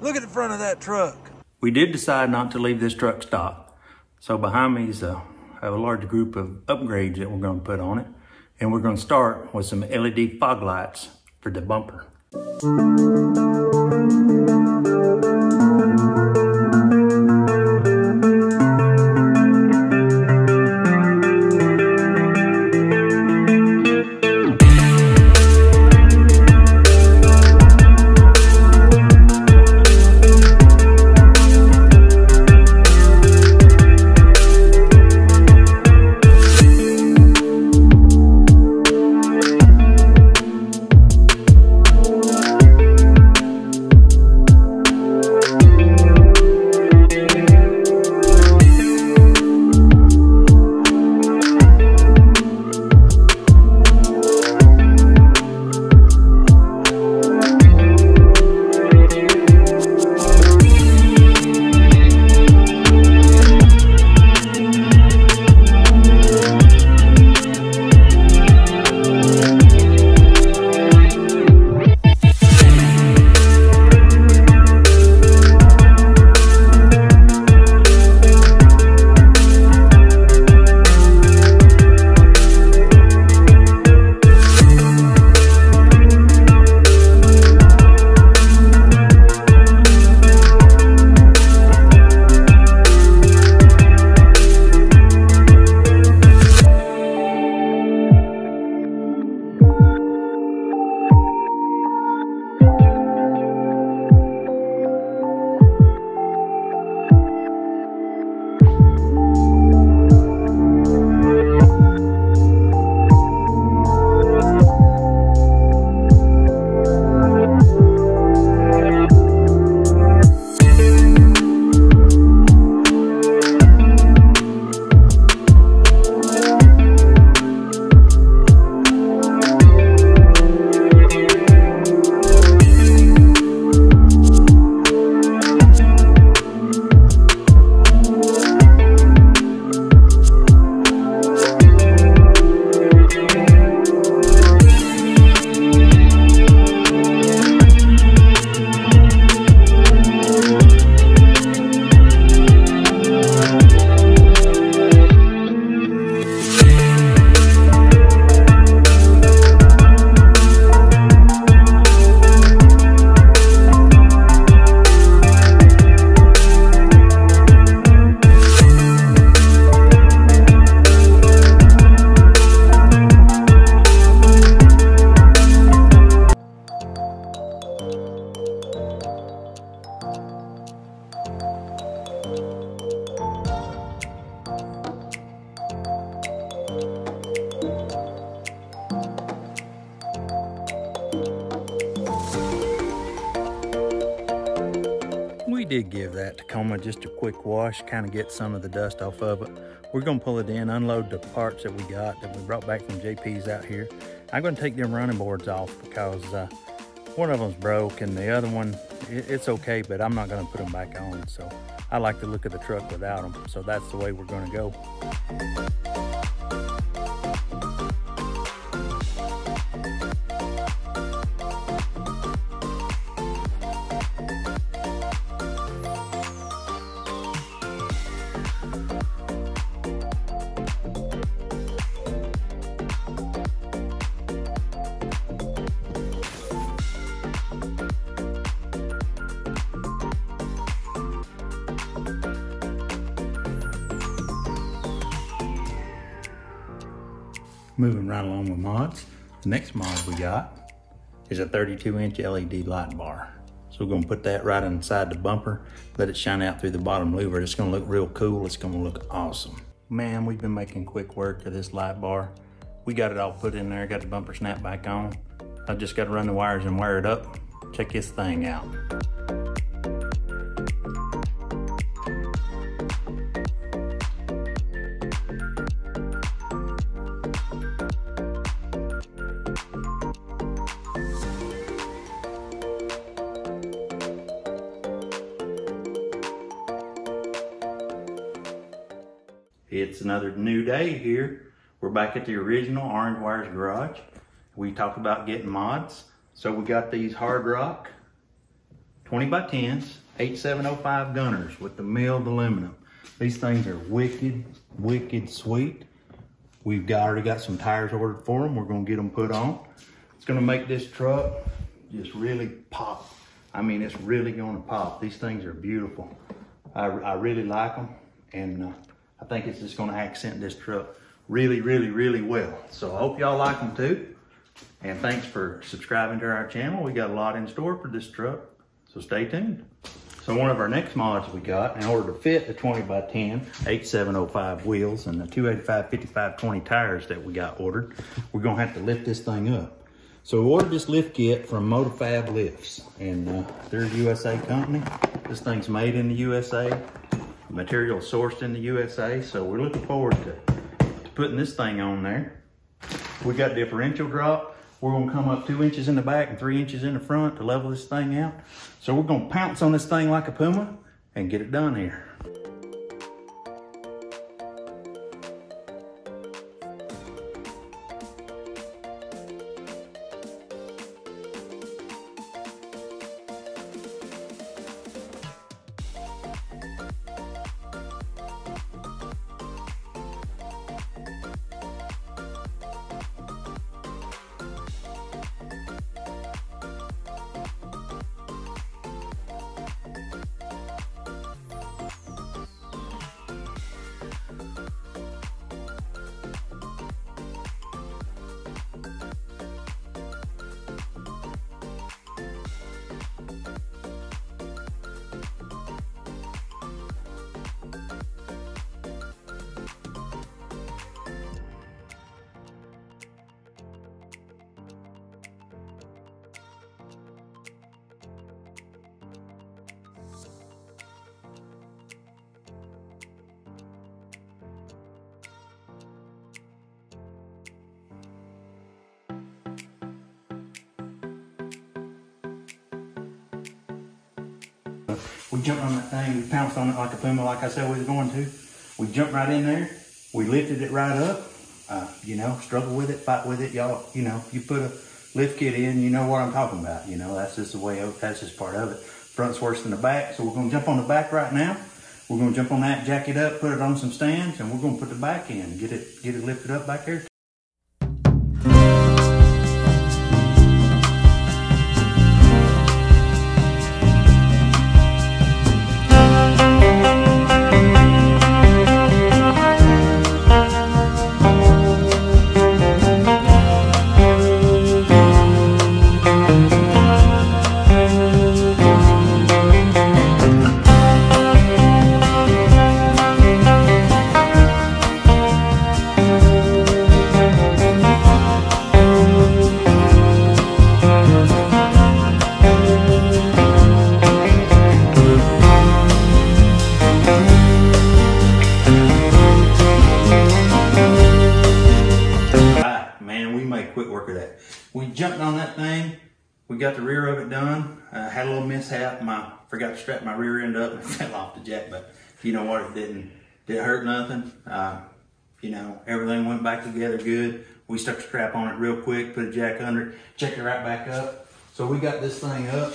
Look at the front of that truck. We did decide not to leave this truck stock. So behind me is a large group of upgrades that we're going to put on it. And we're going to start with some LED fog lights for the bumper. We did give that Tacoma just a quick wash, kind of get some of the dust off of it. We're gonna pull it in, unload the parts that we got that we brought back from JP's out here. I'm gonna take them running boards off because one of them's broke and the other one, it's okay, but I'm not gonna put them back on. So I like the look of the truck without them. So that's the way we're gonna go. Moving right along with mods. The next mod we got is a 32-inch LED light bar. So we're gonna put that right inside the bumper, let it shine out through the bottom louver. It's gonna look real cool. It's gonna look awesome. Man, we've been making quick work of this light bar. We got it all put in there, got the bumper snap back on. I just gotta run the wires and wire it up. Check this thing out. It's another new day here. We're back at the original Orange Wires garage. We talked about getting mods. So we got these hard rock 20 by 10s, 8705 gunners with the milled aluminum. These things are wicked, wicked sweet. We've already got some tires ordered for them. We're gonna get them put on. It's gonna make this truck just really pop. I mean, it's really gonna pop. These things are beautiful. I really like them, and I think it's just gonna accent this truck really, really, really well. So I hope y'all like them too. And thanks for subscribing to our channel. We got a lot in store for this truck, so stay tuned. So one of our next mods we got, in order to fit the 20 by 10, 8705 wheels and the 285 5520 tires that we got ordered, we're gonna have to lift this thing up. So we ordered this lift kit from Motifab Lifts, and they're a USA company. This thing's made in the USA, material sourced in the USA, so we're looking forward to putting this thing on there. We got differential drop. We're gonna come up 2 inches in the back and 3 inches in the front to level this thing out. So we're gonna pounce on this thing like a puma and get it done here. We jumped on that thing, we pounced on it like a puma, like I said we was going to. We jumped right in there, we lifted it right up, you know, struggle with it, fight with it, y'all, you know, you put a lift kit in, you know what I'm talking about, you know, that's just the way, that's just part of it. Front's worse than the back, so we're gonna jump on the back right now. We're gonna jump on that, jack it up, put it on some stands, and we're gonna put the back in, get it lifted up back there. We jumped on that thing, we got the rear of it done, had a little mishap, forgot to strap my rear end up and it fell off the jack, but you know what, it didn't hurt nothing. You know, everything went back together good. We stuck a strap on it real quick, put a jack under it, checked it right back up. So we got this thing up,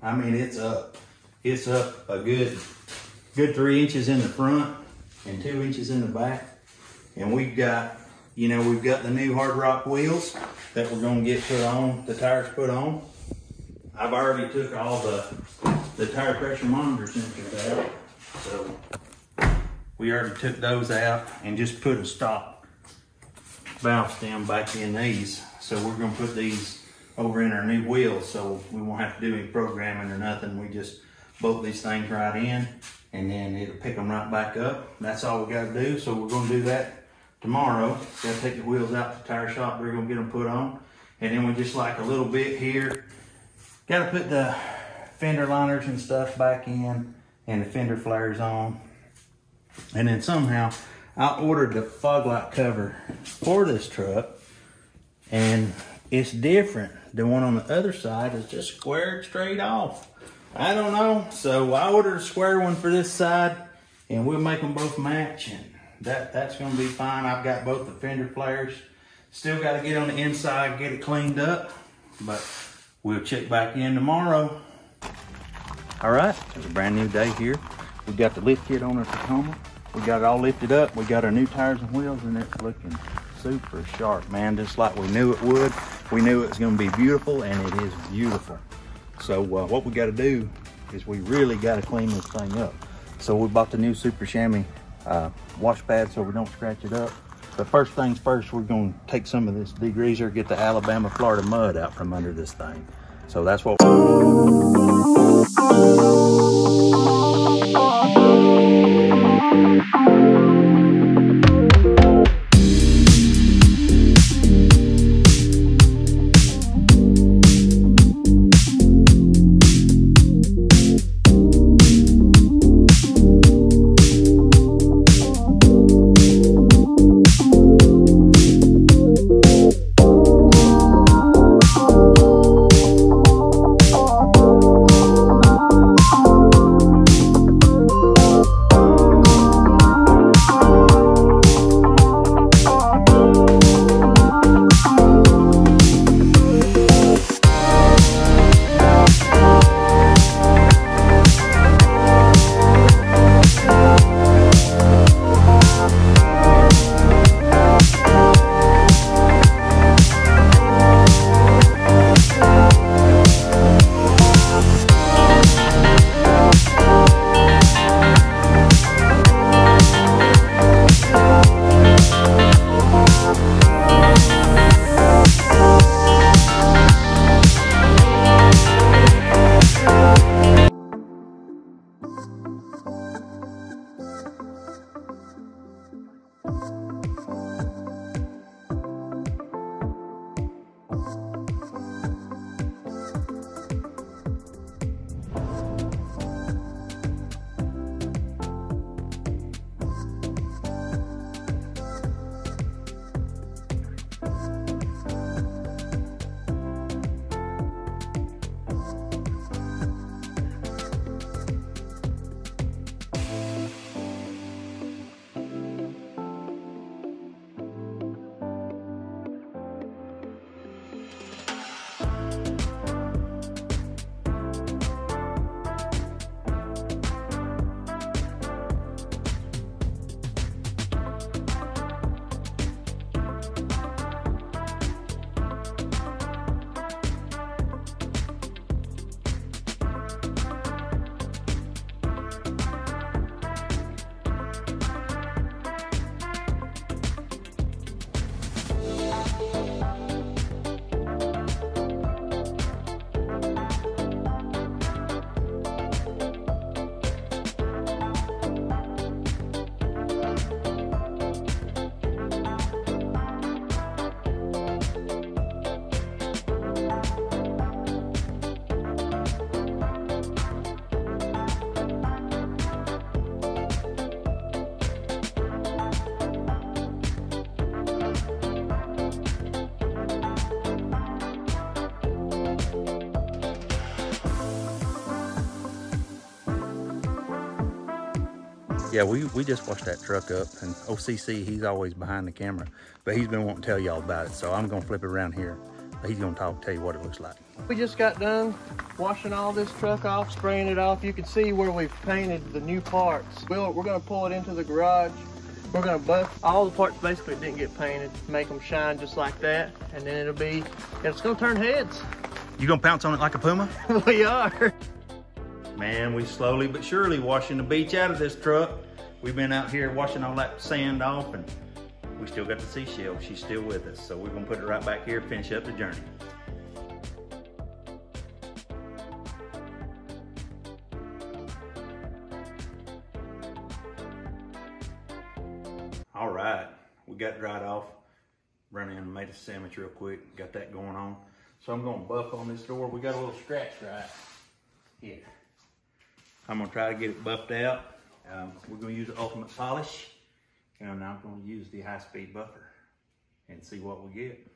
I mean it's up a good 3 inches in the front and 2 inches in the back. And we've got, you know, we've got the new hard rock wheels that we're gonna get put on, the tires put on. I've already took all the tire pressure monitor sensors out. So we already took those out and just put a stop valve stem back in these. So we're gonna put these over in our new wheels, so we won't have to do any programming or nothing. We just bolt these things right in and then it'll pick them right back up. That's all we gotta do. So we're gonna do that tomorrow. Gotta take the wheels out to the tire shop. We're gonna get them put on. And then we just like a little bit here. Gotta put the fender liners and stuff back in and the fender flares on. And then somehow I ordered the fog light cover for this truck, and it's different. The one on the other side is just squared straight off. I don't know. So I ordered a square one for this side and we'll make them both match, and that's gonna be fine. I've got both the fender flares. Still gotta get on the inside, get it cleaned up, but we'll check back in tomorrow. All right, it's a brand new day here. We got the lift kit on our Tacoma. We got it all lifted up. We got our new tires and wheels, and it's looking super sharp, man, just like we knew it would. We knew it was gonna be beautiful, and it is beautiful. So what we gotta do is we really gotta clean this thing up. So we bought the new Super Chamois wash pad so we don't scratch it up. But first things first, we're gonna take some of this degreaser, get the Alabama, Florida mud out from under this thing. So that's what yeah, we just washed that truck up, and OCC, he's always behind the camera, but he's been wanting to tell y'all about it, so I'm gonna flip it around here. He's gonna tell you what it looks like. We just got done washing all this truck off, spraying it off. You can see where we've painted the new parts. We're gonna pull it into the garage. We're gonna buff all the parts basically didn't get painted, make them shine just like that, and then it's gonna turn heads. You gonna pounce on it like a puma? We are. Man, we slowly but surely washing the beach out of this truck. We've been out here washing all that sand off, and we still got the seashell. She's still with us. So we're gonna put it right back here, finish up the journey. All right, we got dried off. Run in and made a sandwich real quick. Got that going on. So I'm gonna buff on this door. We got a little scratch right here. I'm gonna try to get it buffed out. We're gonna use the ultimate polish, and I'm gonna use the high-speed buffer and see what we get.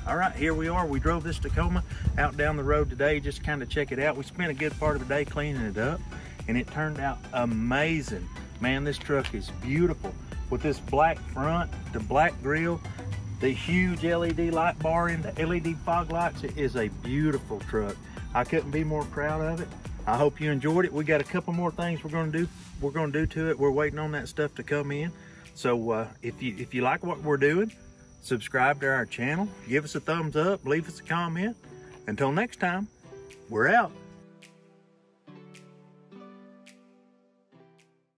All right, here we are. We drove this Tacoma out down the road today just to kind of check it out. We spent a good part of the day cleaning it up, and it turned out amazing. Man, this truck is beautiful. With this black front, the black grille, the huge LED light bar and the LED fog lights, it is a beautiful truck. I couldn't be more proud of it. I hope you enjoyed it. We got a couple more things we're gonna do to it. We're waiting on that stuff to come in. So if you like what we're doing, subscribe to our channel, give us a thumbs up, leave us a comment. Until next time, we're out.